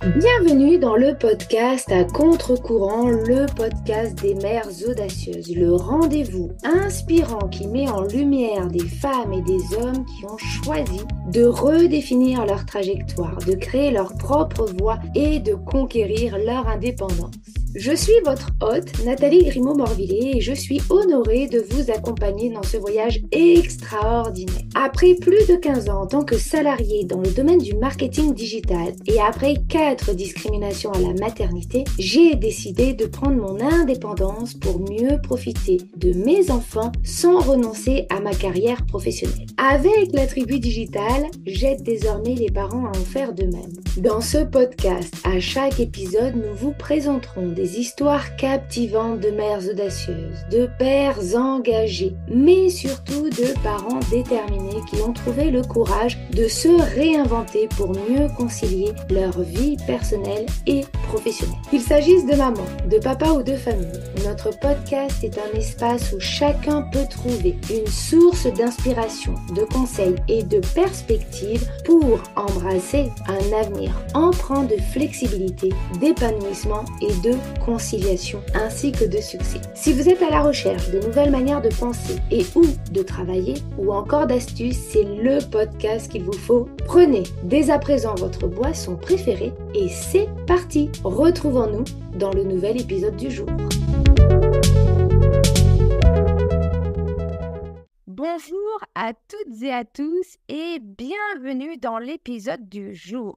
Bienvenue dans le podcast à contre-courant, le podcast des mères audacieuses, le rendez-vous inspirant qui met en lumière des femmes et des hommes qui ont choisi de redéfinir leur trajectoire, de créer leur propre voie et de conquérir leur indépendance. Je suis votre hôte, Nathalie Grimaud-Morvillet, et je suis honorée de vous accompagner dans ce voyage extraordinaire. Après plus de 15 ans en tant que salariée dans le domaine du marketing digital et après 4 discriminations à la maternité, j'ai décidé de prendre mon indépendance pour mieux profiter de mes enfants sans renoncer à ma carrière professionnelle. Avec la tribu digitale, j'aide désormais les parents à en faire de même. Dans ce podcast, à chaque épisode, nous vous présenterons des histoires captivantes de mères audacieuses, de pères engagés, mais surtout de parents déterminés qui ont trouvé le courage de se réinventer pour mieux concilier leur vie personnelle et professionnelle. Qu'il s'agisse de maman, de papa ou de famille, notre podcast est un espace où chacun peut trouver une source d'inspiration, de conseils et de perspectives pour embrasser un avenir empreint de flexibilité, d'épanouissement et de conciliation, ainsi que de succès. Si vous êtes à la recherche de nouvelles manières de penser et ou de travailler, ou encore d'astuces, c'est le podcast qu'il vous faut. Prenez dès à présent votre boisson préférée et c'est parti! Retrouvons-nous dans le nouvel épisode du jour. Bonjour à toutes et à tous et bienvenue dans l'épisode du jour.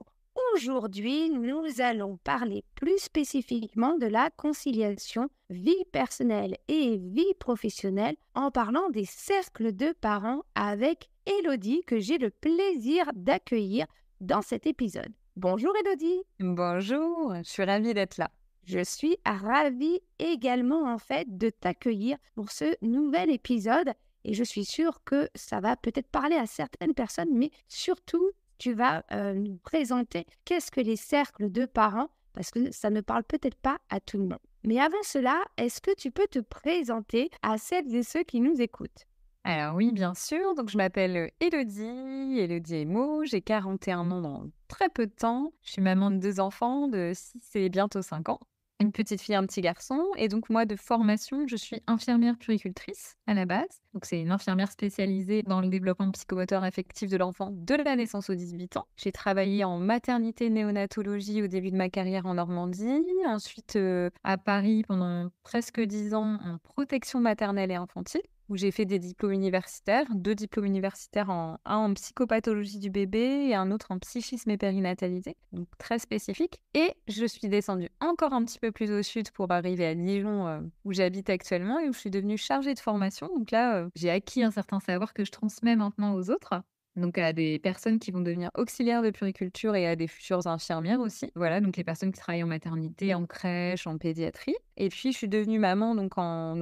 Aujourd'hui, nous allons parler plus spécifiquement de la conciliation vie personnelle et vie professionnelle en parlant des cercles de parents avec Élodie que j'ai le plaisir d'accueillir dans cet épisode. Bonjour Élodie. Bonjour, je suis ravie d'être là. Je suis ravie également de t'accueillir pour ce nouvel épisode et je suis sûre que ça va peut-être parler à certaines personnes, mais surtout tu vas nous présenter qu'est-ce que les cercles de parents, parce que ça ne parle peut-être pas à tout le monde. Mais avant cela, est-ce que tu peux te présenter à celles et ceux qui nous écoutent? Alors oui, bien sûr, donc je m'appelle Élodie Emo, j'ai 41 ans dans très peu de temps. Je suis maman de 2 enfants de 6 et bientôt 5 ans. Une petite fille, un petit garçon. Et donc moi, de formation, je suis infirmière puéricultrice à la base. Donc c'est une infirmière spécialisée dans le développement psychomoteur affectif de l'enfant de la naissance aux 18 ans. J'ai travaillé en maternité néonatologie au début de ma carrière en Normandie. Ensuite, à Paris pendant presque 10 ans en protection maternelle et infantile, où j'ai fait des diplômes universitaires, 2 diplômes universitaires, un en psychopathologie du bébé et un autre en psychisme et périnatalité, donc très spécifique. Et je suis descendue encore un petit peu plus au sud pour arriver à Dijon, où j'habite actuellement et où je suis devenue chargée de formation. Donc là, j'ai acquis un certain savoir que je transmets maintenant aux autres. Donc à des personnes qui vont devenir auxiliaires de puériculture et à des futures infirmières aussi. Voilà, donc les personnes qui travaillent en maternité, en crèche, en pédiatrie. Et puis je suis devenue maman, donc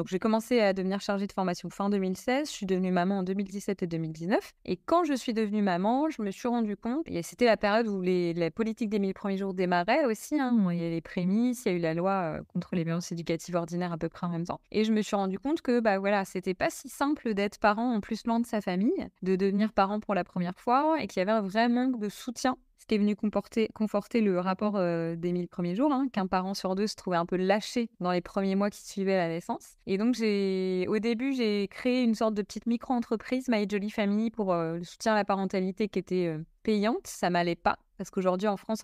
j'ai commencé à devenir chargée de formation fin 2016, je suis devenue maman en 2017 et 2019. Et quand je suis devenue maman, je me suis rendu compte, et c'était la période où la politique des 1000 premiers jours démarrait aussi, hein. Il y a les prémices, il y a eu la loi contre les violences éducatives ordinaires à peu près en même temps. Et je me suis rendu compte que c'était pas si simple d'être parent en plus loin de sa famille, de devenir parent pour la première fois, et qu'il y avait un vrai manque de soutien. Ce qui est venu conforter le rapport des 1000 premiers jours, hein, qu'un parent sur 2 se trouvait un peu lâché dans les premiers mois qui suivaient la naissance. Et donc, au début, j'ai créé une sorte de petite micro-entreprise, My Jolly Family, pour le soutien à la parentalité qui était payante. Ça m'allait pas. Parce qu'aujourd'hui, en France,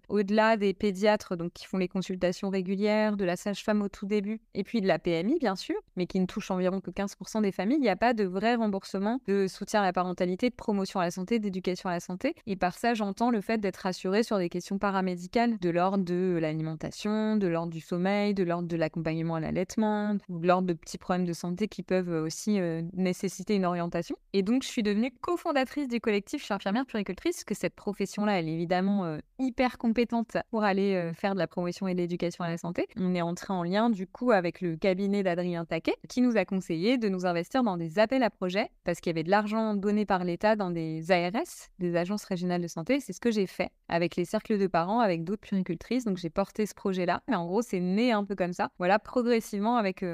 au-delà des pédiatres donc, qui font les consultations régulières, de la sage-femme au tout début, et puis de la PMI, bien sûr, mais qui ne touche environ que 15% des familles, il n'y a pas de vrai remboursement de soutien à la parentalité, de promotion à la santé, d'éducation à la santé. Et par ça, j'entends le fait d'être rassurée sur des questions paramédicales de l'ordre de l'alimentation, de l'ordre du sommeil, de l'ordre de l'accompagnement à l'allaitement, ou de l'ordre de petits problèmes de santé qui peuvent aussi nécessiter une orientation. Et donc, je suis devenue cofondatrice du collectif Je suis infirmière puéricultrice, que cette profession-là, elle est évidemment hyper compétente pour aller faire de la promotion et de l'éducation à la santé. On est entré en lien du coup avec le cabinet d'Adrien Taquet qui nous a conseillé de nous investir dans des appels à projets parce qu'il y avait de l'argent donné par l'État dans des ARS, des agences régionales de santé. C'est ce que j'ai fait avec les cercles de parents, avec d'autres puéricultrices. Donc j'ai porté ce projet-là. Mais en gros, c'est né un peu comme ça. Voilà, progressivement avec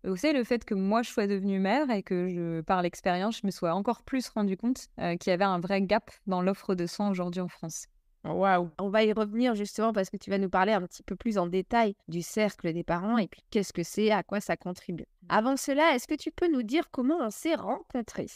aussi le fait que moi je sois devenue mère et que par l'expérience, je me sois encore plus rendu compte qu'il y avait un vrai gap dans l'offre de soins aujourd'hui en France. Waouh! On va y revenir justement parce que tu vas nous parler un petit peu plus en détail du cercle des parents et puis qu'est-ce que c'est, à quoi ça contribue. Avant cela, est-ce que tu peux nous dire comment on s'est rencontrés?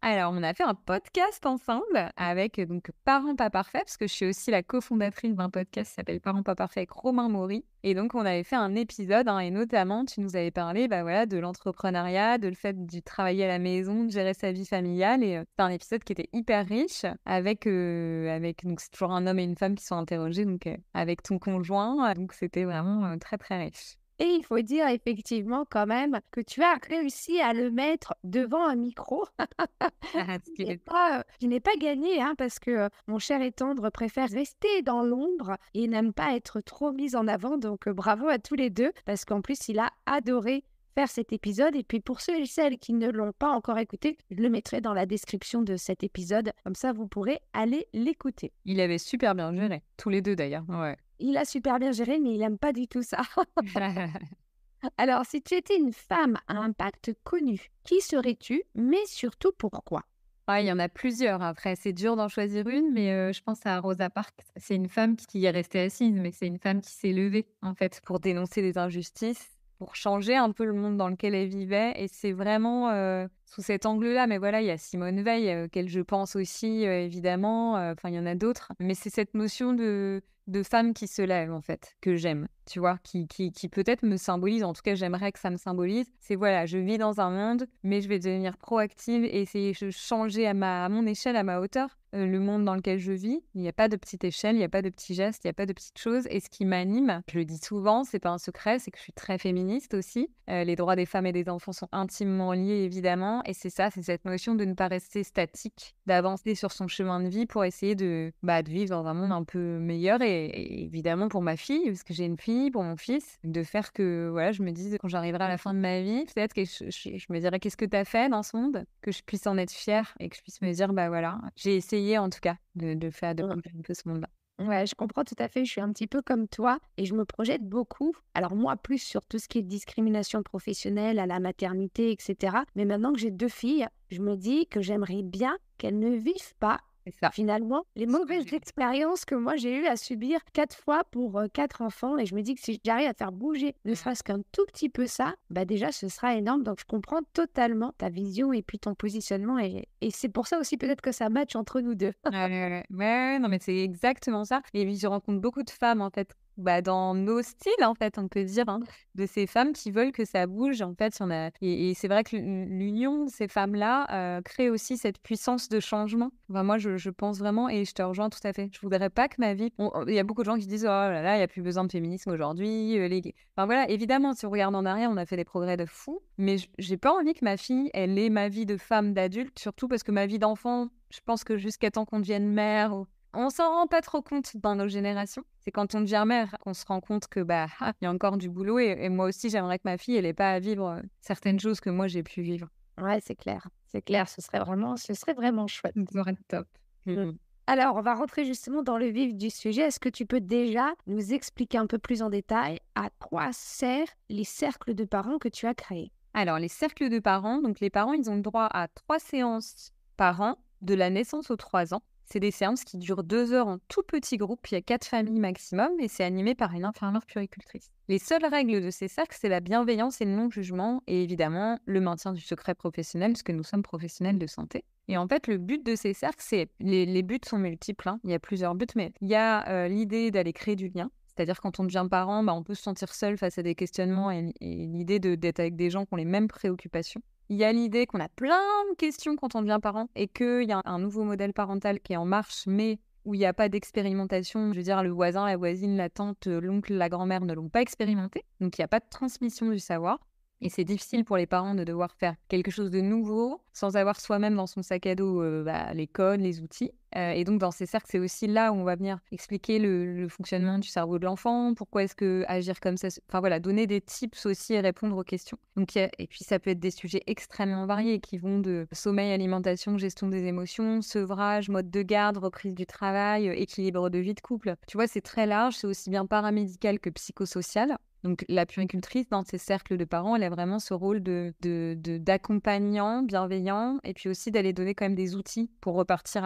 Alors, on a fait un podcast ensemble avec donc Parents pas parfaits, parce que je suis aussi la cofondatrice d'un podcast qui s'appelle Parents pas parfaits avec Romain Maury. Et donc, on avait fait un épisode, et notamment, tu nous avais parlé de l'entrepreneuriat, de le fait de travailler à la maison, de gérer sa vie familiale. Et c'était un épisode qui était hyper riche, avec donc c'est toujours un homme et une femme qui sont interrogés, donc avec ton conjoint. Donc, c'était vraiment très, très riche. Et il faut dire effectivement quand même que tu as réussi à le mettre devant un micro. Je n'ai pas gagné parce que mon cher et tendre préfère rester dans l'ombre et n'aime pas être trop mis en avant. Donc bravo à tous les deux parce qu'en plus il a adoré faire cet épisode. Et puis pour ceux et celles qui ne l'ont pas encore écouté, je le mettrai dans la description de cet épisode. Comme ça, vous pourrez aller l'écouter. Il avait super bien géré, tous les deux d'ailleurs. Ouais. Il a super bien géré, mais il n'aime pas du tout ça. Alors, si tu étais une femme à impact connu, qui serais-tu, mais surtout pourquoi? Il y en a plusieurs. Après, c'est dur d'en choisir une, mais je pense à Rosa Parks. C'est une femme qui est restée assise, mais c'est une femme qui s'est levée, en fait, pour dénoncer des injustices, pour changer un peu le monde dans lequel elle vivait. Et c'est vraiment sous cet angle-là. Mais voilà, il y a Simone Veil, auquel je pense aussi, évidemment. Enfin, il y en a d'autres. Mais c'est cette notion de femme qui se lève, en fait, que j'aime, tu vois, qui peut-être me symbolise, en tout cas, j'aimerais que ça me symbolise. C'est voilà, je vis dans un monde, mais je vais devenir proactive et essayer de changer à mon échelle, à ma hauteur, le monde dans lequel je vis. Il n'y a pas de petite échelle, il n'y a pas de petits gestes, il n'y a pas de petites choses. Et ce qui m'anime, je le dis souvent, c'est pas un secret, c'est que je suis très féministe aussi. Les droits des femmes et des enfants sont intimement liés, évidemment. Et c'est ça, c'est cette notion de ne pas rester statique, d'avancer sur son chemin de vie pour essayer de vivre dans un monde un peu meilleur et évidemment pour ma fille, parce que j'ai une fille, pour mon fils, de faire que voilà, je me dise quand j'arriverai à la fin de ma vie, peut-être que je me dirai qu'est-ce que tu as fait dans ce monde, que je puisse en être fière et que je puisse me dire voilà, j'ai essayé en tout cas de faire de changer un peu ce monde-là. Ouais, je comprends tout à fait. Je suis un petit peu comme toi et je me projette beaucoup. Alors moi, plus sur tout ce qui est discrimination professionnelle, à la maternité, etc. Mais maintenant que j'ai 2 filles, je me dis que j'aimerais bien qu'elles ne vivent pas C'est ça. finalement les mauvaises expériences que moi j'ai eu à subir 4 fois pour 4 enfants. Et je me dis que si j'arrive à faire bouger ne serait-ce qu'un tout petit peu ça, déjà ce sera énorme. Donc je comprends totalement ta vision et puis ton positionnement. Et c'est pour ça aussi peut-être que ça match entre nous deux. Ouais, non mais c'est exactement ça. Et puis je rencontre beaucoup de femmes en fait, dans nos styles en fait, on peut dire, de ces femmes qui veulent que ça bouge en fait. Et c'est vrai que l'union de ces femmes-là crée aussi cette puissance de changement. Moi je pense vraiment et je te rejoins tout à fait. Je voudrais pas que ma vie... Il y a beaucoup de gens qui disent oh là là, il n'y a plus besoin de féminisme aujourd'hui. Enfin voilà, évidemment, si on regarde en arrière, on a fait des progrès de fou. Mais j'ai pas envie que ma fille, elle ait ma vie de femme, d'adulte, surtout parce que ma vie d'enfant, je pense que jusqu'à temps qu'on devienne mère... On s'en rend pas trop compte dans nos générations. C'est quand on devient mère qu'on se rend compte que il y a encore du boulot. Et moi aussi, j'aimerais que ma fille, elle ait pas à vivre certaines choses que moi, j'ai pu vivre. Ouais, c'est clair. C'est clair, ce serait vraiment chouette. Ça serait top. Alors, on va rentrer justement dans le vif du sujet. Est-ce que tu peux déjà nous expliquer un peu plus en détail à quoi servent les cercles de parents que tu as créés? Alors, les cercles de parents, donc les parents, ils ont le droit à 3 séances par an, de la naissance aux 3 ans. C'est des séances qui durent 2 heures en tout petit groupe. Il y a 4 familles maximum et c'est animé par une infirmière puéricultrice. Les seules règles de ces cercles, c'est la bienveillance et le non-jugement et évidemment le maintien du secret professionnel puisque nous sommes professionnels de santé. Et en fait, le but de ces cercles, c'est... Les buts sont multiples, il y a plusieurs buts, mais il y a l'idée d'aller créer du lien. C'est-à-dire quand on devient parent, on peut se sentir seul face à des questionnements et l'idée d'être avec des gens qui ont les mêmes préoccupations. Il y a l'idée qu'on a plein de questions quand on devient parent et qu'il y a un nouveau modèle parental qui est en marche, mais où il n'y a pas d'expérimentation. Je veux dire, le voisin, la voisine, la tante, l'oncle, la grand-mère ne l'ont pas expérimenté. Donc, il n'y a pas de transmission du savoir. Et c'est difficile pour les parents de devoir faire quelque chose de nouveau sans avoir soi-même dans son sac à dos les codes, les outils. Et donc, dans ces cercles, c'est aussi là où on va venir expliquer le fonctionnement du cerveau de l'enfant, pourquoi est-ce que agir comme ça... Enfin voilà, donner des tips aussi et répondre aux questions. Donc, et puis, ça peut être des sujets extrêmement variés qui vont de sommeil, alimentation, gestion des émotions, sevrage, mode de garde, reprise du travail, équilibre de vie de couple. Tu vois, c'est très large, c'est aussi bien paramédical que psychosocial. Donc, la puéricultrice, dans ces cercles de parents, elle a vraiment ce rôle d'accompagnant, bienveillant, et puis aussi d'aller donner quand même des outils pour repartir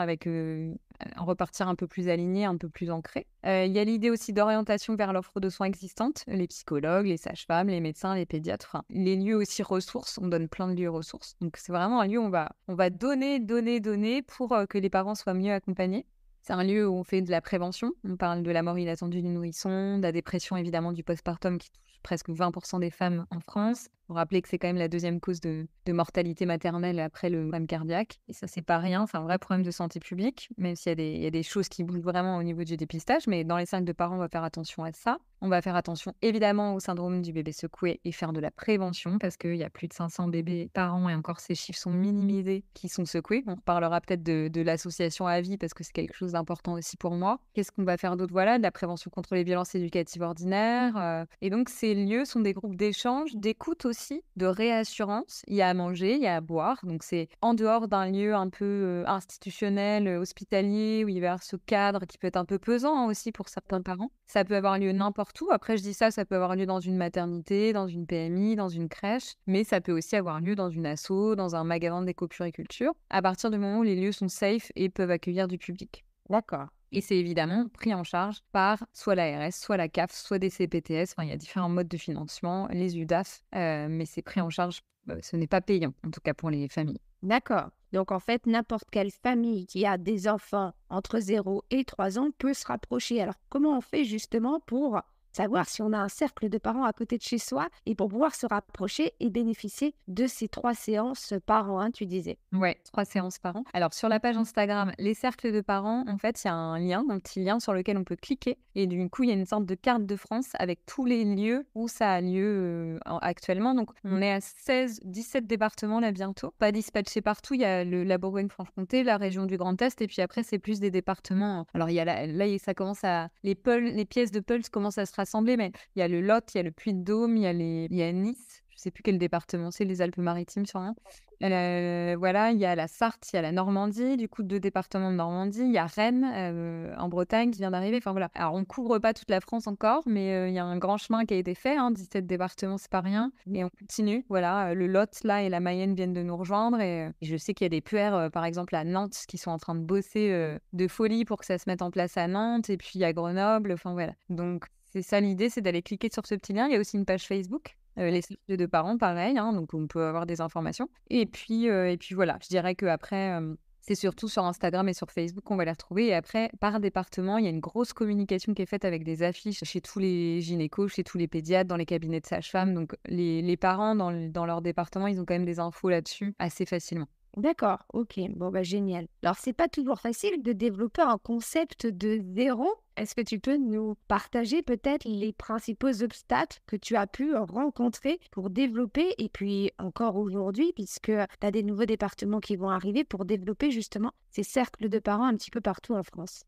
repartir un peu plus aligné, un peu plus ancré. Il y a l'idée aussi d'orientation vers l'offre de soins existante, les psychologues, les sages-femmes, les médecins, les pédiatres, enfin, les lieux aussi ressources, on donne plein de lieux ressources. Donc c'est vraiment un lieu où on va donner pour que les parents soient mieux accompagnés. C'est un lieu où on fait de la prévention, on parle de la mort inattendue du nourrisson, de la dépression évidemment du postpartum qui touche presque 20% des femmes en France. Pour rappeler que c'est quand même la deuxième cause de mortalité maternelle après le problème cardiaque. Et ça, c'est pas rien, c'est un vrai problème de santé publique, même s'il y a des choses qui bougent vraiment au niveau du dépistage. Mais dans les cercles de parents, on va faire attention à ça. On va faire attention évidemment au syndrome du bébé secoué et faire de la prévention parce qu'il y a plus de 500 bébés par an et encore ces chiffres sont minimisés qui sont secoués. On reparlera peut-être de l'association à vie parce que c'est quelque chose d'important aussi pour moi. Qu'est-ce qu'on va faire d'autre? Voilà, de la prévention contre les violences éducatives ordinaires. Et donc, ces lieux sont des groupes d'échange, d'écoute aussi, de réassurance. Il y a à manger, il y a à boire. Donc, c'est en dehors d'un lieu un peu institutionnel, hospitalier, où il va y avoir ce cadre qui peut être un peu pesant aussi pour certains parents. Ça peut avoir lieu n'importe où. Après, je dis ça peut avoir lieu dans une maternité, dans une PMI, dans une crèche, mais ça peut aussi avoir lieu dans une asso, dans un magasin d'éco-puriculture, à partir du moment où les lieux sont safe et peuvent accueillir du public. D'accord. Et c'est évidemment pris en charge par soit l'ARS, soit la CAF, soit des CPTS. Enfin, il y a différents modes de financement, les UDAF, mais c'est pris en charge. Ce n'est pas payant, en tout cas pour les familles. D'accord. Donc, en fait, n'importe quelle famille qui a des enfants entre 0 et 3 ans peut se rapprocher. Alors, comment on fait justement pour savoir si on a un cercle de parents à côté de chez soi et pour pouvoir se rapprocher et bénéficier de ces 3 séances par an, hein, tu disais? Ouais, 3 séances par an. Alors, sur la page Instagram, les cercles de parents, en fait, il y a un lien, un petit lien sur lequel on peut cliquer. Et du coup, il y a une sorte de carte de France avec tous les lieux où ça a lieu actuellement. Donc, on est à 17 départements là bientôt. Pas dispatchés partout. Il y a la Bourgogne-Franche-Comté, la région du Grand Est. Et puis après, c'est plus des départements. Alors, il y a là, ça commence à. Les pièces de Peuls commencent à se rassembler. Mais il y a le Lot, il y a le Puy-de-Dôme, il y a Nice. Je sais plus quel département c'est, les Alpes-Maritimes sûrement. Voilà, il y a la Sarthe, il y a la Normandie, du coup 2 départements de Normandie, il y a Rennes en Bretagne qui vient d'arriver. Enfin voilà. Alors on couvre pas toute la France encore, mais il y a un grand chemin qui a été fait. 17 départements, c'est pas rien. Et on continue. Voilà, le Lot là et la Mayenne viennent de nous rejoindre. Et je sais qu'il y a des puers, par exemple à Nantes, qui sont en train de bosser de folie pour que ça se mette en place à Nantes. Et puis à Grenoble. Enfin voilà. Donc c'est ça l'idée, c'est d'aller cliquer sur ce petit lien. Il y a aussi une page Facebook. Les cercles de parents, pareil, donc on peut avoir des informations. Et puis voilà, je dirais qu'après, c'est surtout sur Instagram et sur Facebook qu'on va les retrouver. Et après, par département, il y a une grosse communication qui est faite avec des affiches chez tous les gynécos, chez tous les pédiatres, dans les cabinets de sages-femmes. Donc les parents, dans leur département, ils ont quand même des infos là-dessus assez facilement. D'accord, ok, bon bah génial. Alors c'est pas toujours facile de développer un concept de zéro. Est-ce que tu peux nous partager peut-être les principaux obstacles que tu as pu rencontrer pour développer et puis encore aujourd'hui puisque tu as des nouveaux départements qui vont arriver pour développer justement ces cercles de parents un petit peu partout en France?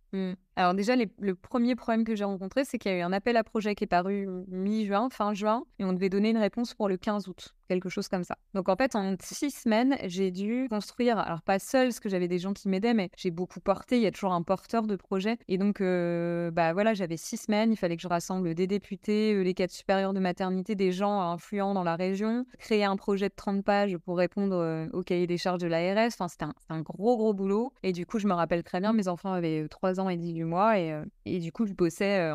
Alors déjà, le premier problème que j'ai rencontré, c'est qu'il y a eu un appel à projet qui est paru mi-juin, fin juin, et on devait donner une réponse pour le 15 août, quelque chose comme ça. Donc en fait, en 6 semaines, j'ai dû construire, alors pas seule, parce que j'avais des gens qui m'aidaient, mais j'ai beaucoup porté, il y a toujours un porteur de projet. Et donc, voilà, j'avais 6 semaines, il fallait que je rassemble des députés, les cadres supérieurs de maternité, des gens influents dans la région, créer un projet de 30 pages pour répondre au cahier des charges de l'ARS. Enfin, c'était un gros boulot. Et du coup, je me rappelle très bien, mes enfants avaient 3 ans et 18 mois et du coup, je bossais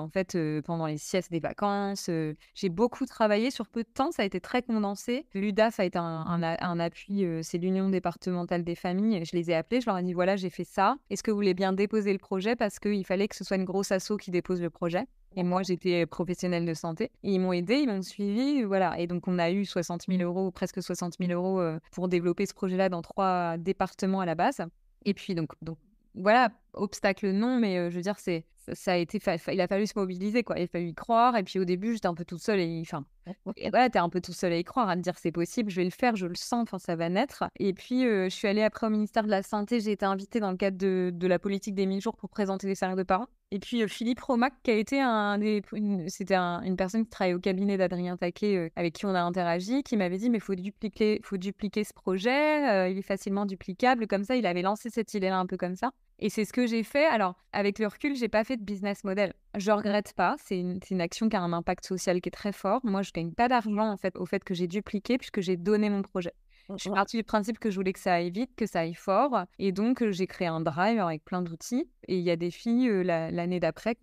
pendant les siestes des vacances. J'ai beaucoup travaillé sur peu de temps, ça a été très condensé. L'UDAF a été un appui, c'est l'Union départementale des familles. Je les ai appelés, je leur ai dit voilà, j'ai fait ça. Est-ce que vous voulez bien déposer le projet parce qu'il fallait que ce soit une grosse asso qui dépose le projet. Et moi, j'étais professionnelle de santé. Et ils m'ont aidée, ils m'ont suivi, voilà. Et donc, on a eu 60 000 euros, presque 60 000 euros pour développer ce projet-là dans 3 départements à la base. Et puis, donc voilà, obstacle non, mais je veux dire, ça a été, il a fallu se mobiliser, quoi. Il a fallu y croire. Et puis, au début, j'étais un peu toute seule. Et voilà, t'es un peu tout seul à y croire, à te dire c'est possible, je vais le faire, je le sens, enfin, ça va naître. Et puis, je suis allée après au ministère de la Santé. J'ai été invitée dans le cadre de la politique des 1000 jours pour présenter les cercles de parents. Et puis Philippe Romac, qui a été c'était une personne qui travaille au cabinet d'Adrien Taquet, avec qui on a interagi, qui m'avait dit mais faut dupliquer ce projet, il est facilement duplicable. Comme ça, il avait lancé cette idée-là un peu comme ça. Et c'est ce que j'ai fait. Alors, avec le recul, j'ai pas fait de business model. Je regrette pas. C'est une action qui a un impact social qui est très fort. Moi, je gagne pas d'argent en fait au fait que j'ai dupliqué puisque j'ai donné mon projet. Je suis partie du principe que je voulais que ça aille vite, que ça aille fort. Et donc, j'ai créé un drive avec plein d'outils. Et il y a des filles l'année d'après,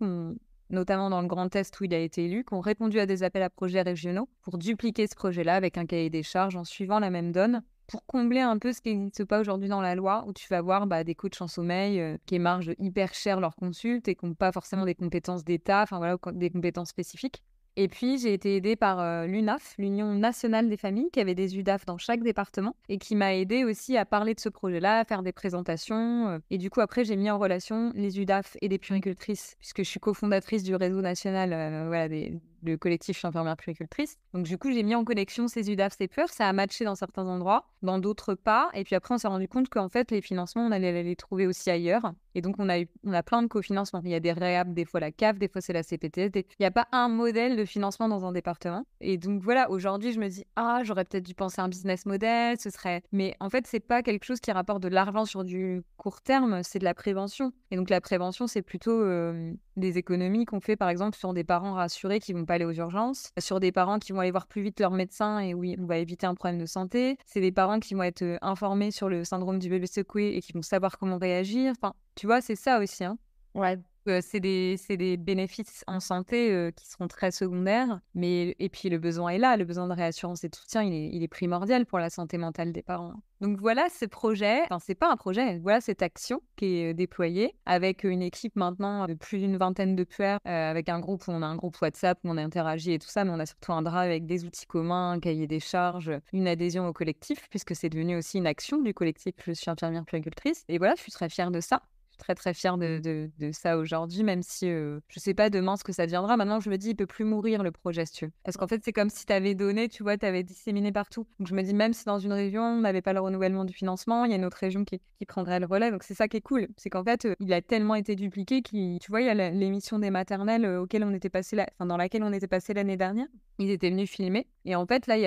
notamment dans le Grand Est où il a été élu, qui ont répondu à des appels à projets régionaux pour dupliquer ce projet-là avec un cahier des charges en suivant la même donne, pour combler un peu ce qui n'existe pas aujourd'hui dans la loi, où tu vas voir des coachs en sommeil qui émargent hyper cher leurs consultes et qui n'ont pas forcément des compétences d'État, enfin voilà, des compétences spécifiques. Et puis, j'ai été aidée par l'UNAF, l'Union nationale des familles, qui avait des UDAF dans chaque département et qui m'a aidée aussi à parler de ce projet-là, à faire des présentations. Et du coup, après, j'ai mis en relation les UDAF et les puéricultrices, puisque je suis cofondatrice du réseau national le collectif Infirmières Puéricultrices. Donc, du coup, j'ai mis en connexion ces UDAF, ces peurs. Ça a matché dans certains endroits, dans d'autres pas. Et puis après, on s'est rendu compte qu'en fait, les financements, on allait les trouver aussi ailleurs. Et donc, on a plein de cofinancements. Il y a des réhab, des fois la CAF, des fois c'est la CPTS. Il n'y a pas un modèle de financement dans un département. Et donc, voilà, aujourd'hui, je me dis, j'aurais peut-être dû penser à un business model, ce serait... Mais en fait, c'est pas quelque chose qui rapporte de l'argent sur du court terme, c'est de la prévention. Et donc, la prévention, c'est plutôt des économies qu'on fait, par exemple, sur des parents rassurés qui vont pas aller aux urgences, sur des parents qui vont aller voir plus vite leur médecin et oui, on va éviter un problème de santé. C'est des parents qui vont être informés sur le syndrome du bébé secoué et qui vont savoir comment réagir. Enfin, tu vois, c'est ça aussi, hein. Ouais. C'est des bénéfices en santé qui seront très secondaires. Et puis, le besoin est là. Le besoin de réassurance et de soutien, il est primordial pour la santé mentale des parents. Donc, voilà ce projet. Enfin, c'est pas un projet. Voilà cette action qui est déployée avec une équipe maintenant de plus d'une vingtaine de puères, avec un groupe où on a un groupe WhatsApp où on interagit et tout ça. Mais on a surtout un drive avec des outils communs, un cahier des charges, une adhésion au collectif, puisque c'est devenu aussi une action du collectif Je suis infirmière puéricultrice. Et voilà, je suis très fière de ça. Très très fière de ça aujourd'hui, même si je sais pas demain ce que ça deviendra. Maintenant, je me dis, il peut plus mourir le projet, si tu veux. Parce qu'en fait, c'est comme si tu avais donné, tu vois, tu avais disséminé partout. Donc, je me dis, même si dans une région, on n'avait pas le renouvellement du financement, il y a une autre région qui prendrait le relais. Donc, c'est ça qui est cool. C'est qu'en fait, il a tellement été dupliqué tu vois, il y a l'émission des maternelles auquel on était passé dans laquelle on était passé l'année dernière. Ils étaient venus filmer. Et en fait, là, il y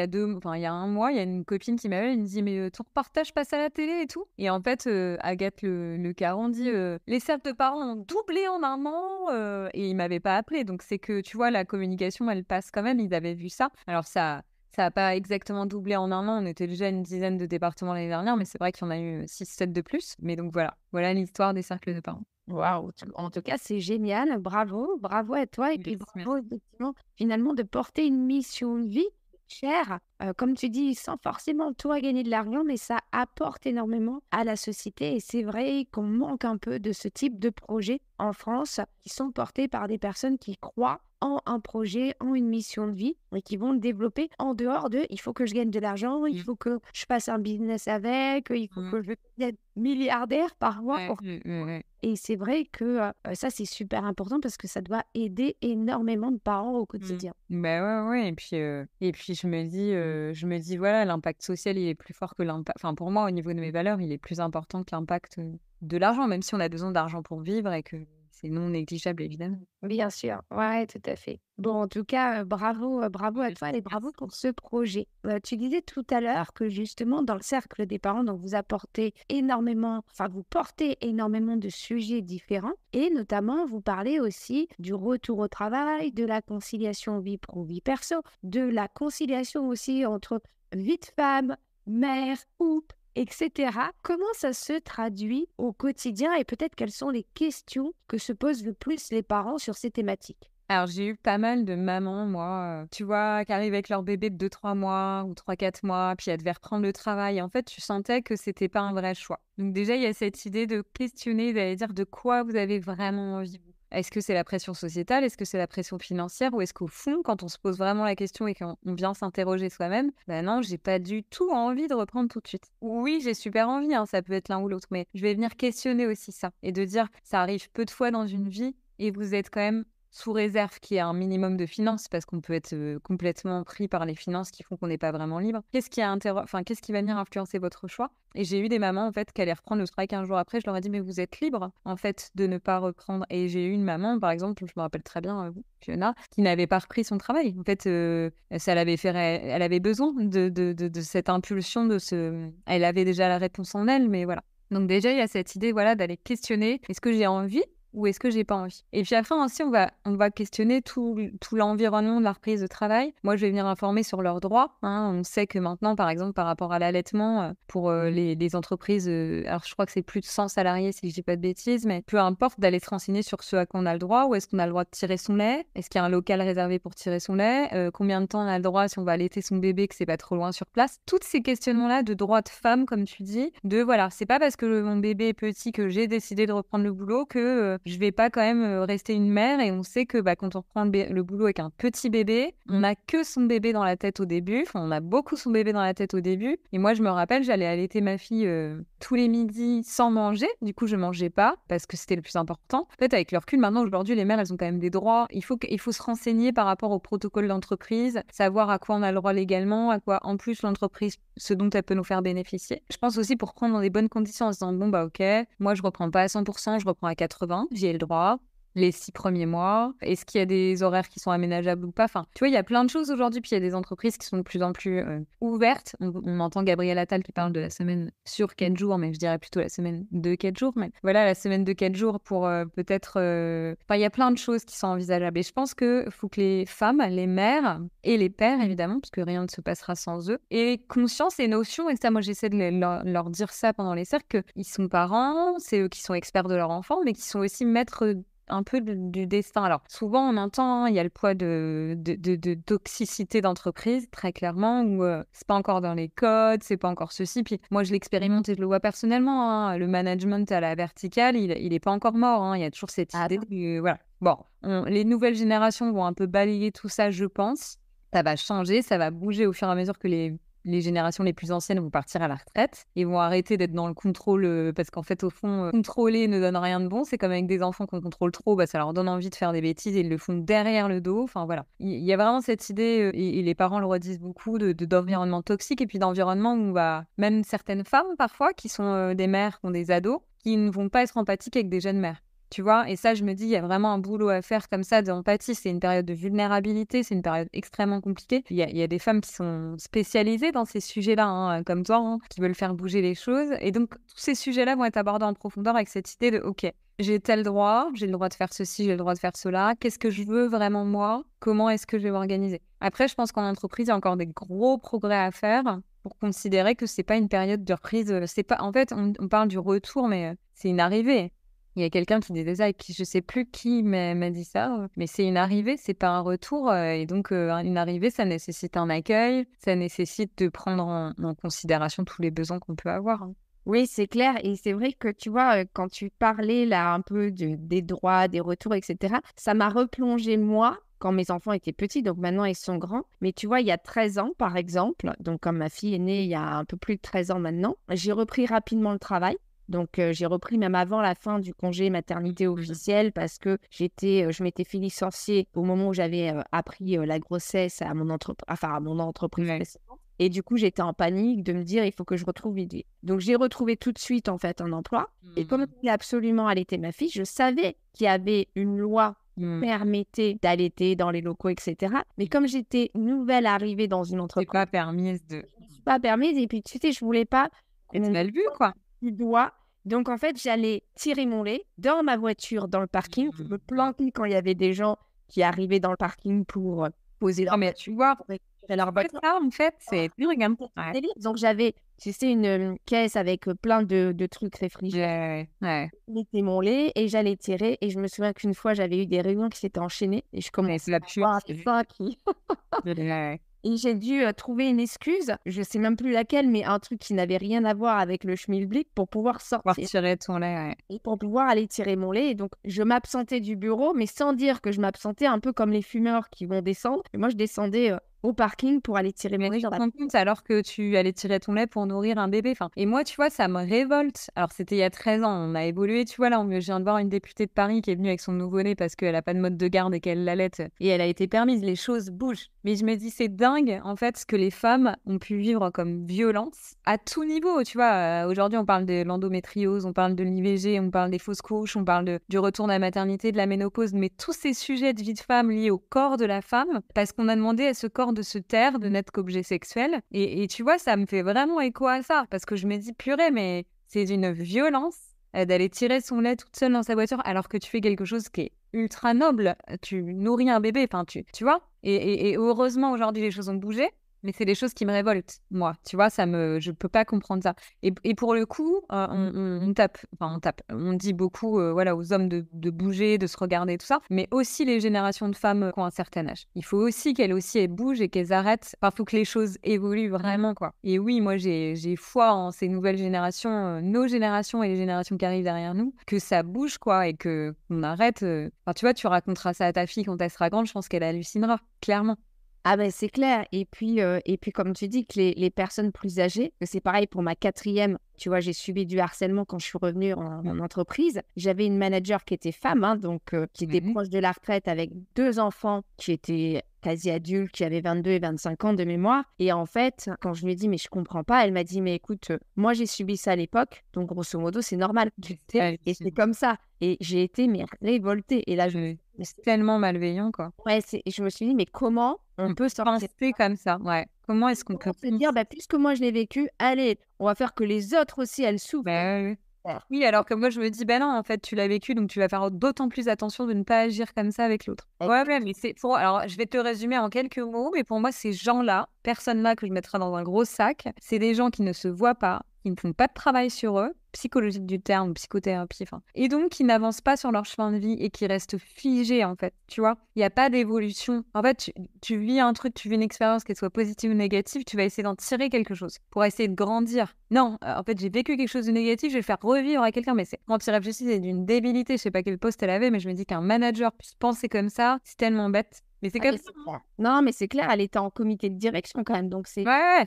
a un mois, il y a une copine qui m'appelle, elle me dit, mais ton reportage passe à la télé et tout. Et en fait, Agathe Le Caron dit, les cercles de parents ont doublé en un an et ils m'avaient pas appelé. Donc, c'est que, tu vois, la communication, elle passe quand même. Ils avaient vu ça. Alors, ça n'a pas exactement doublé en un an. On était déjà une dizaine de départements l'année dernière, mais c'est vrai qu'il y en a eu 6-7 de plus. Mais donc, voilà l'histoire des cercles de parents. Waouh, en tout cas, c'est génial. Bravo à toi. Et puis, bravo, effectivement, finalement, de porter une mission de vie chère, comme tu dis, sans forcément toi gagner de l'argent, mais ça apporte énormément à la société. Et c'est vrai qu'on manque un peu de ce type de projets en France qui sont portés par des personnes qui croient en un projet, en une mission de vie et qui vont le développer en dehors de il faut que je gagne de l'argent, il faut que je fasse un business avec, il faut que je devienne milliardaire par mois. Et c'est vrai que ça, c'est super important parce que ça doit aider énormément de parents au quotidien. Ouais. Et puis je me dis, voilà, l'impact social, il est plus fort que l'impact. Enfin, pour moi, au niveau de mes valeurs, il est plus important que l'impact de l'argent, même si on a besoin d'argent pour vivre et que c'est non négligeable, évidemment. Bien sûr, ouais, tout à fait. Bon, en tout cas, bravo à toi et bravo pour ce projet. Tu disais tout à l'heure que justement, dans le cercle des parents, donc vous portez énormément de sujets différents et notamment, vous parlez aussi du retour au travail, de la conciliation vie pro, vie perso, de la conciliation aussi entre vie de femme, mère, couple, etc. Comment ça se traduit au quotidien et peut-être quelles sont les questions que se posent le plus les parents sur ces thématiques? Alors, j'ai eu pas mal de mamans, moi, tu vois, qui arrivent avec leur bébé de 2-3 mois ou 3-4 mois, puis elles devaient reprendre le travail. Et en fait, tu sentais que c'était pas un vrai choix. Donc déjà, il y a cette idée de questionner, d'aller dire de quoi vous avez vraiment envie. Est-ce que c'est la pression sociétale? Est-ce que c'est la pression financière? Ou est-ce qu'au fond, quand on se pose vraiment la question et qu'on vient s'interroger soi-même, non, j'ai pas du tout envie de reprendre tout de suite. Oui, j'ai super envie, hein, ça peut être l'un ou l'autre, mais je vais venir questionner aussi ça et de dire, ça arrive peu de fois dans une vie et vous êtes quand même sous réserve qu'il y ait un minimum de finances, parce qu'on peut être complètement pris par les finances qui font qu'on n'est pas vraiment libre. Qu'est-ce qui va venir influencer votre choix? Et j'ai eu des mamans, en fait, qui allaient reprendre le travail 15 jours après. Je leur ai dit, mais vous êtes libre, en fait, de ne pas reprendre. Et j'ai eu une maman, par exemple, je me rappelle très bien, Fiona, qui n'avait pas repris son travail. En fait, elle avait besoin de cette impulsion, elle avait déjà la réponse en elle, mais voilà. Donc déjà, il y a cette idée, voilà, d'aller questionner, est-ce que j'ai envie ou est-ce que j'ai pas envie? Et puis après aussi, on va questionner tout l'environnement de la reprise de travail. Moi, je vais venir informer sur leurs droits, hein. On sait que maintenant, par exemple, par rapport à l'allaitement, pour les entreprises, alors je crois que c'est plus de 100 salariés, si je dis pas de bêtises, mais peu importe d'aller se renseigner sur ce à quoi on a le droit, où est-ce qu'on a le droit de tirer son lait, est-ce qu'il y a un local réservé pour tirer son lait, combien de temps on a le droit si on va allaiter son bébé, que c'est pas trop loin sur place. Tous ces questionnements-là de droits de femme, comme tu dis, voilà, c'est pas parce que mon bébé est petit que j'ai décidé de reprendre le boulot que je vais pas quand même rester une mère. Et on sait que quand on reprend le boulot avec un petit bébé, on n'a que son bébé dans la tête au début. Enfin, on a beaucoup son bébé dans la tête au début. Et moi, je me rappelle, j'allais allaiter ma fille tous les midis sans manger. Du coup, je mangeais pas parce que c'était le plus important. En fait, avec le recul, maintenant, aujourd'hui, les mères, elles ont quand même des droits. Il faut se renseigner par rapport au protocole d'entreprise, savoir à quoi on a le droit légalement, à quoi, en plus, l'entreprise, ce dont elle peut nous faire bénéficier. Je pense aussi pour prendre dans des bonnes conditions en se disant, bon, ok, moi, je reprends pas à 100%, je reprends à 80%, j'y ai le droit. Les 6 premiers mois. Est-ce qu'il y a des horaires qui sont aménageables ou pas? Enfin, tu vois, il y a plein de choses aujourd'hui. Puis il y a des entreprises qui sont de plus en plus ouvertes. On entend Gabriel Attal qui parle de la semaine sur 4 jours, mais je dirais plutôt la semaine de 4 jours. Mais voilà, la semaine de 4 jours pour peut-être... Enfin, il y a plein de choses qui sont envisageables. Et je pense qu'il faut que les femmes, les mères et les pères, évidemment, parce que rien ne se passera sans eux, aient conscience et notion. Et ça, moi, j'essaie de leur dire ça pendant les cercles, qu'ils sont parents, c'est eux qui sont experts de leur enfant, mais qui sont aussi maîtres un peu du destin. Alors, souvent, on entend, il y a le poids de toxicité d'entreprise, très clairement, où c'est pas encore dans les codes, c'est pas encore ceci. Puis moi, je l'expérimente et je le vois personnellement, hein. Le management à la verticale, il est pas encore mort, hein. Il y a toujours cette idée voilà. Bon, les nouvelles générations vont un peu balayer tout ça, je pense. Ça va changer, ça va bouger au fur et à mesure que les générations les plus anciennes vont partir à la retraite et vont arrêter d'être dans le contrôle parce qu'en fait, au fond, contrôler ne donne rien de bon. C'est comme avec des enfants qu'on contrôle trop, ça leur donne envie de faire des bêtises et ils le font derrière le dos. Enfin, voilà. Il y a vraiment cette idée, et les parents le redisent beaucoup, d'environnement toxique et puis d'environnement où même certaines femmes, parfois, qui sont des mères, qui ont des ados, qui ne vont pas être empathiques avec des jeunes mères. Tu vois, et ça, je me dis, il y a vraiment un boulot à faire comme ça d'empathie. C'est une période de vulnérabilité, c'est une période extrêmement compliquée. Il y a des femmes qui sont spécialisées dans ces sujets-là, hein, comme toi, hein, qui veulent faire bouger les choses. Et donc, tous ces sujets-là vont être abordés en profondeur avec cette idée de, OK, j'ai tel droit, j'ai le droit de faire ceci, j'ai le droit de faire cela. Qu'est-ce que je veux vraiment moi? Comment est-ce que je vais m'organiser? Après, je pense qu'en entreprise, il y a encore des gros progrès à faire pour considérer que c'est pas une période de reprise. C'est pas, en fait, on parle du retour, mais c'est une arrivée. Il y a quelqu'un qui disait ça, et je sais plus qui m'a dit ça, mais c'est une arrivée, c'est pas un retour. Et donc, une arrivée, ça nécessite un accueil, ça nécessite de prendre en considération tous les besoins qu'on peut avoir, hein. Oui, c'est clair. Et c'est vrai que, tu vois, quand tu parlais là un peu des droits, des retours, etc., ça m'a replongé, moi, quand mes enfants étaient petits, donc maintenant ils sont grands. Mais tu vois, il y a 13 ans, par exemple, donc comme ma fille est née il y a un peu plus de 13 ans maintenant, j'ai repris rapidement le travail. Donc, j'ai repris même avant la fin du congé maternité officiel parce que je m'étais fait licencier au moment où j'avais appris la grossesse à mon entreprise précédente. Et du coup, j'étais en panique de me dire, il faut que je retrouve vite. Donc, j'ai retrouvé tout de suite, en fait, un emploi. Et comme je voulais absolument allaiter ma fille, je savais qu'il y avait une loi qui permettait d'allaiter dans les locaux, etc. Mais comme j'étais nouvelle arrivée dans une entreprise... C'est pas permise de... Je ne suis pas permise. Et puis, tu sais, je voulais pas... Et tu l'as vu, quoi. Doigt. Donc, en fait, j'allais tirer mon lait dans ma voiture, dans le parking. Je me planquais quand il y avait des gens qui arrivaient dans le parking pour poser leur mais tu vois, leur voiture. Ça, en fait, c'est plus regarde. Donc, j'avais, tu sais, une caisse avec plein de trucs réfrigérés. Ouais. Je mettais mon lait et j'allais tirer. Et je me souviens qu'une fois, j'avais eu des réunions qui s'étaient enchaînées. Et je commençais à voir ça qui... Et j'ai dû trouver une excuse, je sais même plus laquelle, mais un truc qui n'avait rien à voir avec le schmilblick pour pouvoir sortir. Pour tirer ton lait, ouais. Et pour pouvoir aller tirer mon lait. Et donc, je m'absentais du bureau, mais sans dire que je m'absentais, un peu comme les fumeurs qui vont descendre. Et moi, je descendais au parking pour aller tirer mon Mais lait tu dans te la... rends compte alors que tu allais tirer ton lait pour nourrir un bébé. Enfin, et moi, tu vois, ça me révolte. Alors, c'était il y a 13 ans, on a évolué. Tu vois, là, je viens de voir une députée de Paris qui est venue avec son nouveau-né parce qu'elle n'a pas de mode de garde et qu'elle l'allaite. Et elle a été permise. Les choses bougent. Mais je me dis, c'est dingue, en fait, ce que les femmes ont pu vivre comme violence à tout niveau. Tu vois, aujourd'hui, on parle de l'endométriose, on parle de l'IVG, on parle des fausses couches, on parle du retour de la maternité, de la ménopause. Mais tous ces sujets de vie de femme liés au corps de la femme, parce qu'on a demandé à ce corps de se taire, de n'être qu'objet sexuel. Et tu vois, ça me fait vraiment écho à ça, parce que je me dis, purée, mais c'est une violence d'aller tirer son lait toute seule dans sa voiture alors que tu fais quelque chose qui est ultra noble. Tu nourris un bébé, enfin, tu vois. Et heureusement, aujourd'hui, les choses ont bougé. Mais c'est des choses qui me révoltent, moi. Tu vois, je peux pas comprendre ça. Et pour le coup, on dit beaucoup, voilà, aux hommes de bouger, de se regarder, tout ça. Mais aussi les générations de femmes qui ont un certain âge. Il faut aussi qu'elles aussi elles bougent et qu'elles arrêtent. Enfin, faut que les choses évoluent vraiment, quoi. Et oui, moi, j'ai foi en ces nouvelles générations, nos générations et les générations qui arrivent derrière nous, que ça bouge, quoi, et que on arrête. Enfin, tu vois, tu raconteras ça à ta fille quand elle sera grande, je pense qu'elle hallucinera, clairement. Ah ben c'est clair. Et puis comme tu dis, que les personnes plus âgées, que c'est pareil pour ma quatrième, tu vois, j'ai subi du harcèlement quand je suis revenue en entreprise. J'avais une manager qui était femme, hein, donc qui était proche de la retraite avec 2 enfants qui étaient quasi adultes, qui avaient 22 et 25 ans de mémoire. Et en fait, quand je lui ai dit, mais je comprends pas, elle m'a dit, mais écoute, moi j'ai subi ça à l'époque, donc grosso modo, c'est normal. Et c'est comme ça. Et j'ai été mais révoltée. Et là, c'est tellement malveillant, quoi. ouais, et je me suis dit, mais comment on peut sortir penser comme ça, ouais. Comment est-ce qu'on peut se dire, bah, puisque moi je l'ai vécu, allez, on va faire que les autres aussi, elles souffrent. Ouais. Oui, alors que moi je me dis, ben non, en fait, tu l'as vécu, donc tu vas faire d'autant plus attention de ne pas agir comme ça avec l'autre. Ouais, mais c'est pour. Alors, je vais te résumer en quelques mots, mais pour moi, ces gens-là, personnes-là que je mettrai dans un gros sac, c'est des gens qui ne se voient pas, qui ne font pas de travail sur eux, psychologique du terme, psychothérapie, enfin. Et donc, qui n'avancent pas sur leur chemin de vie et qui restent figés, en fait. Tu vois, il n'y a pas d'évolution. En fait, tu vis un truc, tu vis une expérience, qu'elle soit positive ou négative, tu vas essayer d'en tirer quelque chose pour essayer de grandir. Non, en fait, j'ai vécu quelque chose de négatif, je vais le faire revivre à quelqu'un, mais quand tu réfléchis, c'est d'une débilité. Je sais pas quel poste elle avait, mais je me dis qu'un manager puisse penser comme ça, c'est tellement bête. Mais c'est comme ça. Non, mais c'est clair, elle était en comité de direction quand même, donc c'est Ouais.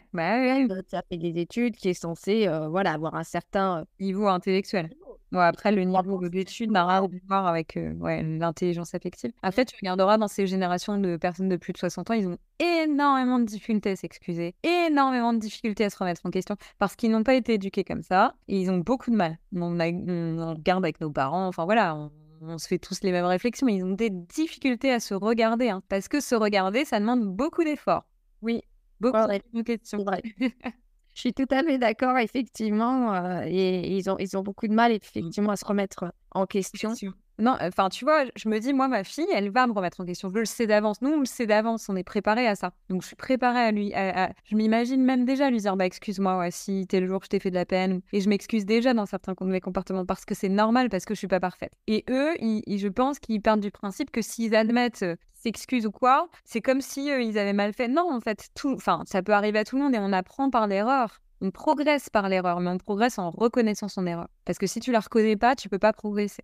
qui a fait des études, qui est censée voilà, avoir un certain niveau intellectuel. Bon, après, le niveau d'études n'a rien à voir avec l'intelligence affective. Après, tu regarderas dans ces générations de personnes de plus de 60 ans, ils ont énormément de difficultés à s'excuser, énormément de difficultés à se remettre en question parce qu'ils n'ont pas été éduqués comme ça et ils ont beaucoup de mal. On regarde avec nos parents, enfin voilà, on se fait tous les mêmes réflexions, mais ils ont des difficultés à se regarder, hein, parce que se regarder, ça demande beaucoup d'efforts. Oui, beaucoup de questions. Vrai. Je suis tout à fait d'accord, effectivement, et ils ont beaucoup de mal, effectivement, à se remettre en question. Non, enfin, tu vois, je me dis, moi, ma fille, elle va me remettre en question. Je le sais d'avance. Nous, on le sait d'avance. On est préparé à ça. Donc, je suis préparée à lui. Je m'imagine même déjà lui dire, bah, excuse-moi, ouais, si tel jour je t'ai fait de la peine. Et je m'excuse déjà dans certains de mes comportements parce que c'est normal, parce que je suis pas parfaite. Et eux, je pense qu'ils partent du principe que s'ils admettent s'excusent ou quoi, c'est comme si ils avaient mal fait. Non, en fait, ça peut arriver à tout le monde et on apprend par l'erreur. On progresse par l'erreur, mais on progresse en reconnaissant son erreur. Parce que si tu la reconnais pas, tu peux pas progresser.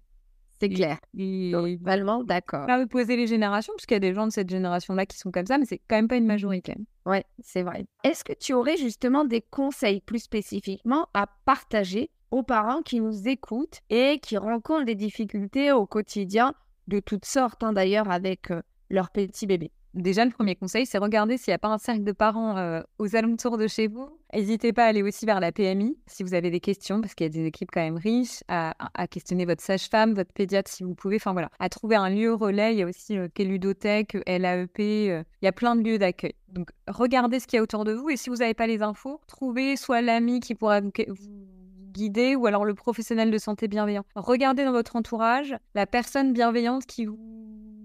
C'est clair. Totalement d'accord. Pas opposer les générations, parce qu'il y a des gens de cette génération-là qui sont comme ça, mais c'est quand même pas une majorité. Ouais, c'est vrai. Est-ce que tu aurais justement des conseils plus spécifiquement à partager aux parents qui nous écoutent et qui rencontrent des difficultés au quotidien de toutes sortes, hein, d'ailleurs, avec leur petit bébé? Déjà, le premier conseil, c'est regarder s'il n'y a pas un cercle de parents aux alentours de chez vous. N'hésitez pas à aller aussi vers la PMI si vous avez des questions, parce qu'il y a des équipes quand même riches, à questionner votre sage-femme, votre pédiatre si vous pouvez, enfin voilà, à trouver un lieu relais. Il y a aussi quelle ludothèque, LAEP, il y a plein de lieux d'accueil. Donc, regardez ce qu'il y a autour de vous et si vous n'avez pas les infos, trouvez soit l'ami qui pourra vous guider ou alors le professionnel de santé bienveillant. Regardez dans votre entourage la personne bienveillante qui vous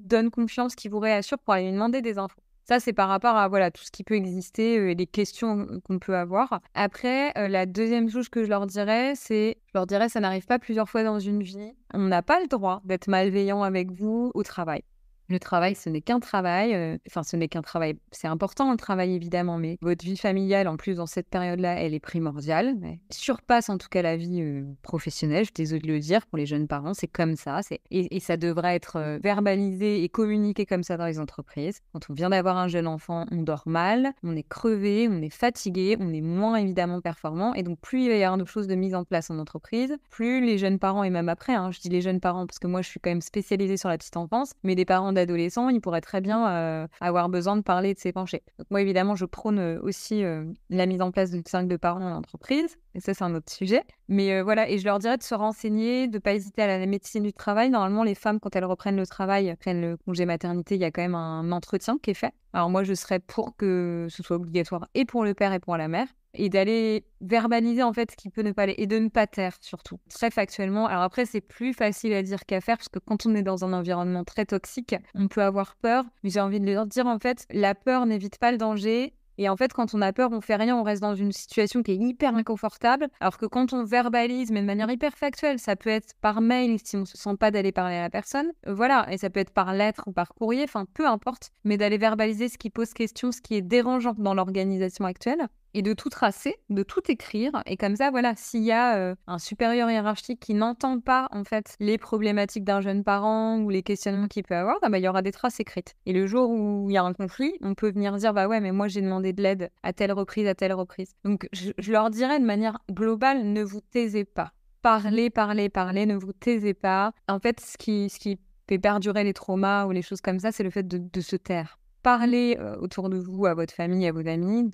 donne confiance, qui vous réassure pour aller lui demander des infos. Ça, c'est par rapport à voilà, tout ce qui peut exister et les questions qu'on peut avoir. Après, la deuxième chose que je leur dirais, ça n'arrive pas plusieurs fois dans une vie. On n'a pas le droit d'être malveillant avec vous au travail. Le travail, ce n'est qu'un travail. Enfin, ce n'est qu'un travail. C'est important le travail, évidemment, mais votre vie familiale, en plus, dans cette période-là, elle est primordiale. Elle surpasse en tout cas la vie professionnelle. Je suis désolée de le dire, pour les jeunes parents, c'est comme ça. Et ça devrait être verbalisé et communiqué comme ça dans les entreprises. Quand on vient d'avoir un jeune enfant, on dort mal, on est crevé, on est fatigué, on est moins évidemment performant. Et donc, plus il va y avoir de choses de mise en place en entreprise, plus les jeunes parents, et même après, je dis les jeunes parents parce que moi, je suis quand même spécialisée sur la petite enfance, mais des parents d'adolescents, ils pourraient très bien avoir besoin de parler et de s'épancher. Donc moi, évidemment, je prône aussi la mise en place d'une cercle de parents en entreprise, et ça, c'est un autre sujet. Mais voilà, et je leur dirais de se renseigner, de ne pas hésiter à la médecine du travail. Normalement, les femmes, quand elles reprennent le travail, prennent le congé maternité, il y a quand même un entretien qui est fait. Alors moi, je serais pour que ce soit obligatoire et pour le père et pour la mère, et d'aller verbaliser en fait ce qui peut ne pas aller, et de ne pas taire surtout, très factuellement. Alors après, c'est plus facile à dire qu'à faire, parce que quand on est dans un environnement très toxique, on peut avoir peur, mais j'ai envie de leur dire en fait, la peur n'évite pas le danger. Et en fait, quand on a peur, on fait rien, on reste dans une situation qui est hyper inconfortable. Alors que quand on verbalise, mais de manière hyper factuelle, ça peut être par mail si on se sent pas d'aller parler à la personne. Voilà, et ça peut être par lettre ou par courrier, enfin peu importe, mais d'aller verbaliser ce qui pose question, ce qui est dérangeant dans l'organisation actuelle. Et de tout tracer, de tout écrire. Et comme ça, voilà, s'il y a un supérieur hiérarchique qui n'entend pas, en fait, les problématiques d'un jeune parent ou les questionnements qu'il peut avoir, il y aura des traces écrites. Et le jour où il y a un conflit, on peut venir dire, bah ouais, mais moi, j'ai demandé de l'aide à telle reprise, à telle reprise. Donc, je leur dirais de manière globale, ne vous taisez pas. Parlez, parlez, parlez, ne vous taisez pas. En fait, ce qui fait perdurer les traumas ou les choses comme ça, c'est le fait de se taire. Parlez autour de vous, à votre famille, à vos amis,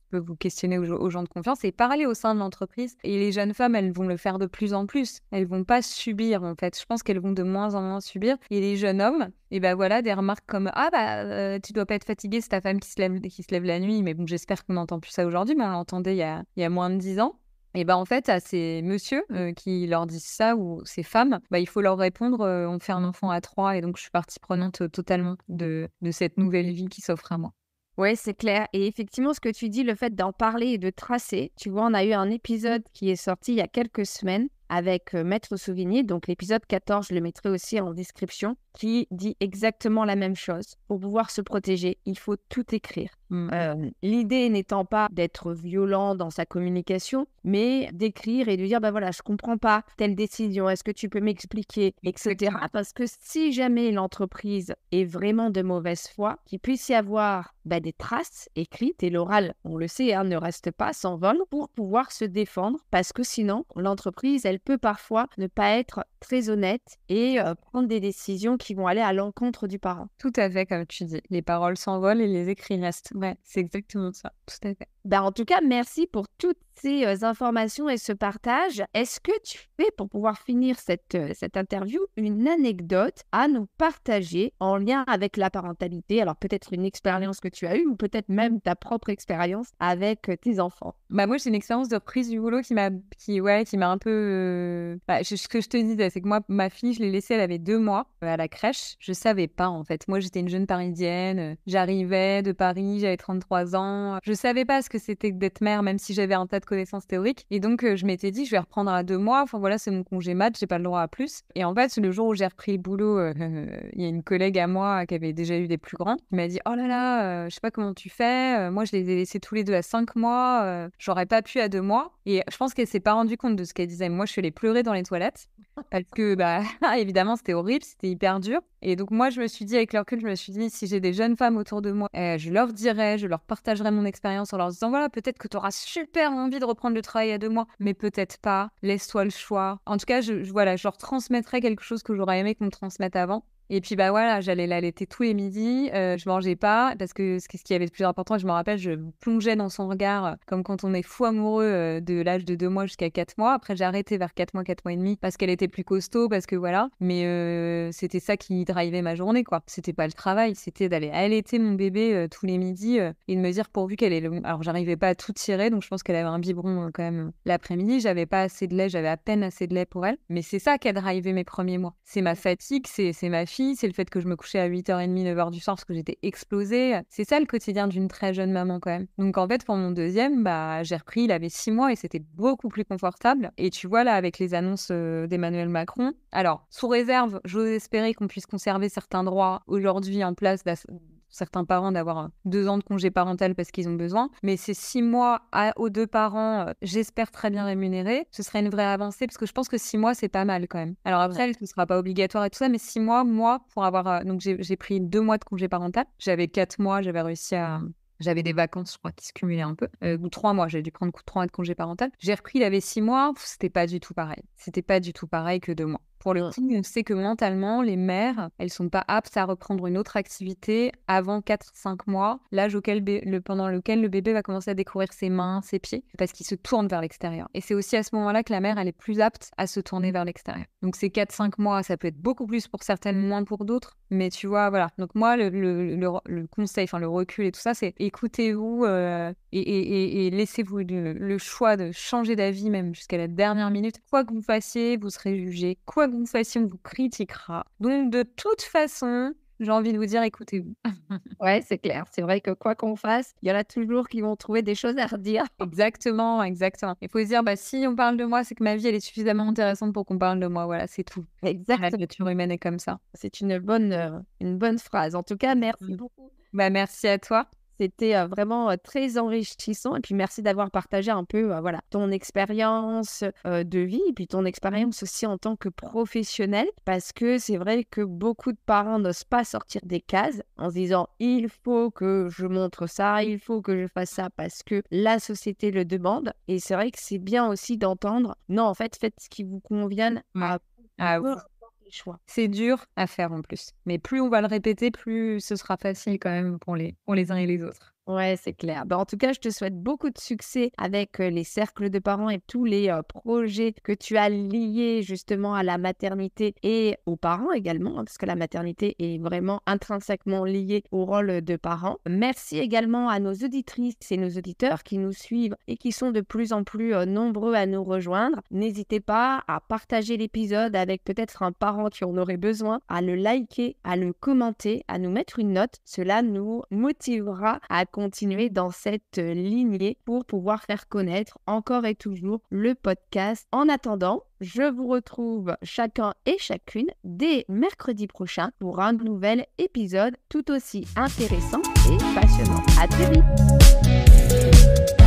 peut vous questionner aux gens de confiance et parler au sein de l'entreprise. Et les jeunes femmes, elles vont le faire de plus en plus. Elles vont pas subir, en fait. Je pense qu'elles vont de moins en moins subir. Et les jeunes hommes, et ben voilà, des remarques comme tu dois pas être fatigué, c'est ta femme qui se lève la nuit. Mais bon, j'espère qu'on n'entend plus ça aujourd'hui, mais on l'entendait il y a moins de 10 ans. Et ben en fait, à ces messieurs qui leur disent ça, ou ces femmes, il faut leur répondre on fait un enfant à 3, et donc je suis partie prenante totalement de cette nouvelle vie qui s'offre à moi. Oui, c'est clair. Et effectivement, ce que tu dis, le fait d'en parler et de tracer, tu vois, on a eu un épisode qui est sorti il y a quelques semaines avec Maître Souvigny, donc l'épisode 14, je le mettrai aussi en description, qui dit exactement la même chose. Pour pouvoir se protéger, il faut tout écrire. L'idée n'étant pas d'être violent dans sa communication, mais d'écrire et de dire, voilà, je comprends pas telle décision, est-ce que tu peux m'expliquer, etc. Parce que si jamais l'entreprise est vraiment de mauvaise foi, qu'il puisse y avoir des traces écrites, et l'oral, on le sait, ne reste pas, s'envole, pour pouvoir se défendre, parce que sinon, l'entreprise, elle peut parfois ne pas être très honnête et prendre des décisions qui vont aller à l'encontre du parent. Tout à fait, comme tu dis. Les paroles s'envolent et les écrits restent. Ouais, c'est exactement ça. Tout à fait. En tout cas, merci pour toutes ces informations et ce partage. Est-ce que tu fais, pour pouvoir finir cette interview, une anecdote à nous partager en lien avec la parentalité? Alors peut-être une expérience que tu as eue, ou peut-être même ta propre expérience avec tes enfants. Moi, j'ai une expérience de reprise du boulot qui m'a un peu... ce que je te disais, c'est que moi, ma fille, je l'ai laissée, elle avait 2 mois à la crèche. Je savais pas, en fait. Moi, j'étais une jeune Parisienne. J'arrivais de Paris, j'avais 33 ans. Je savais pas ce que c'était que d'être mère, même si j'avais un tas de connaissances théoriques. Et donc, je m'étais dit, je vais reprendre à 2 mois. Enfin, voilà, c'est mon congé mat, j'ai pas le droit à plus. Et en fait, le jour où j'ai repris le boulot, il y a une collègue à moi qui avait déjà eu des plus grands, qui m'a dit, oh là là, je sais pas comment tu fais. Moi, je les ai laissés tous les deux à 5 mois. J'aurais pas pu à 2 mois. Et je pense qu'elle s'est pas rendue compte de ce qu'elle disait. Moi, je suis allée pleurer dans les toilettes parce que, évidemment, c'était horrible, c'était hyper dur. Et donc, moi, je me suis dit, avec le recul, si j'ai des jeunes femmes autour de moi, je leur dirais, je leur partagerai mon expérience en leur disant, voilà, peut-être que tu auras super envie de reprendre le travail à 2 mois, mais peut-être pas. Laisse-toi le choix. En tout cas, je leur transmettrai quelque chose que j'aurais aimé qu'on me transmette avant. Et puis voilà, j'allais l'allaiter tous les midis, je mangeais pas parce que ce qui avait le plus important, je me rappelle, je plongeais dans son regard comme quand on est fou amoureux de l'âge de 2 mois jusqu'à 4 mois. Après, j'ai arrêté vers 4 mois et demi parce qu'elle était plus costaud, parce que voilà. Mais c'était ça qui drivait ma journée, quoi. C'était pas le travail, c'était d'aller allaiter mon bébé tous les midis et de me dire pourvu qu'elle ait Alors, j'arrivais pas à tout tirer, donc je pense qu'elle avait un biberon quand même l'après-midi. J'avais pas assez de lait, j'avais à peine assez de lait pour elle. Mais c'est ça qui a drivé mes premiers mois. C'est ma fatigue, c'est ma fille filles, c'est le fait que je me couchais à 8h30, 9h du soir parce que j'étais explosée. C'est ça le quotidien d'une très jeune maman quand même. Donc en fait, pour mon deuxième, j'ai repris, il avait 6 mois et c'était beaucoup plus confortable. Et tu vois là, avec les annonces d'Emmanuel Macron, alors sous réserve, j'ose espérer qu'on puisse conserver certains droits aujourd'hui en place certains parents d'avoir 2 ans de congé parental parce qu'ils ont besoin. Mais ces 6 mois aux 2 parents, j'espère très bien rémunérés. Ce serait une vraie avancée parce que je pense que 6 mois, c'est pas mal quand même. Alors après, ce ne sera pas obligatoire et tout ça, mais 6 mois, moi, pour avoir... donc j'ai pris 2 mois de congé parental. J'avais 4 mois, j'avais réussi à... J'avais des vacances, je crois, qui se cumulaient un peu. Ou 3 mois, j'ai dû prendre 3 mois de congé parental. J'ai repris, il avait 6 mois, c'était pas du tout pareil. C'était pas du tout pareil que 2 mois. Pour le coup, on sait que mentalement, les mères, elles sont pas aptes à reprendre une autre activité avant 4-5 mois, l'âge pendant lequel le bébé va commencer à découvrir ses mains, ses pieds, parce qu'il se tourne vers l'extérieur. Et c'est aussi à ce moment-là que la mère, elle est plus apte à se tourner vers l'extérieur. Donc ces 4-5 mois, ça peut être beaucoup plus pour certaines, moins pour d'autres, mais tu vois, voilà. Donc moi, le conseil, enfin le recul et tout ça, c'est écoutez-vous et laissez-vous le choix de changer d'avis même jusqu'à la dernière minute. Quoi que vous fassiez, vous serez jugé. Quoi que vous fassiez, on vous critiquera. Donc, de toute façon, j'ai envie de vous dire, écoutez-vous. Ouais, c'est clair. C'est vrai que quoi qu'on fasse, il y en a toujours qui vont trouver des choses à redire. Exactement. Il faut se dire, si on parle de moi, c'est que ma vie, elle est suffisamment intéressante pour qu'on parle de moi. Voilà, c'est tout. Exactement. La nature humaine est comme ça. C'est une bonne phrase. En tout cas, merci beaucoup. Merci à toi. C'était vraiment très enrichissant. Et puis, merci d'avoir partagé un peu ton expérience de vie et puis ton expérience aussi en tant que professionnel. Parce que c'est vrai que beaucoup de parents n'osent pas sortir des cases en se disant « il faut que je montre ça, il faut que je fasse ça parce que la société le demande ». Et c'est vrai que c'est bien aussi d'entendre « non, en fait, faites ce qui vous convienne à vous. » Choix. C'est dur à faire en plus. Mais plus on va le répéter, plus ce sera facile quand même pour les uns et les autres. Ouais, c'est clair. En tout cas, je te souhaite beaucoup de succès avec les cercles de parents et tous les projets que tu as liés justement à la maternité et aux parents également, parce que la maternité est vraiment intrinsèquement liée au rôle de parents. Merci également à nos auditrices et nos auditeurs qui nous suivent et qui sont de plus en plus nombreux à nous rejoindre. N'hésitez pas à partager l'épisode avec peut-être un parent qui en aurait besoin, à le liker, à le commenter, à nous mettre une note. Cela nous motivera à continuer dans cette lignée pour pouvoir faire connaître encore et toujours le podcast. En attendant, je vous retrouve chacun et chacune dès mercredi prochain pour un nouvel épisode tout aussi intéressant et passionnant. À très vite!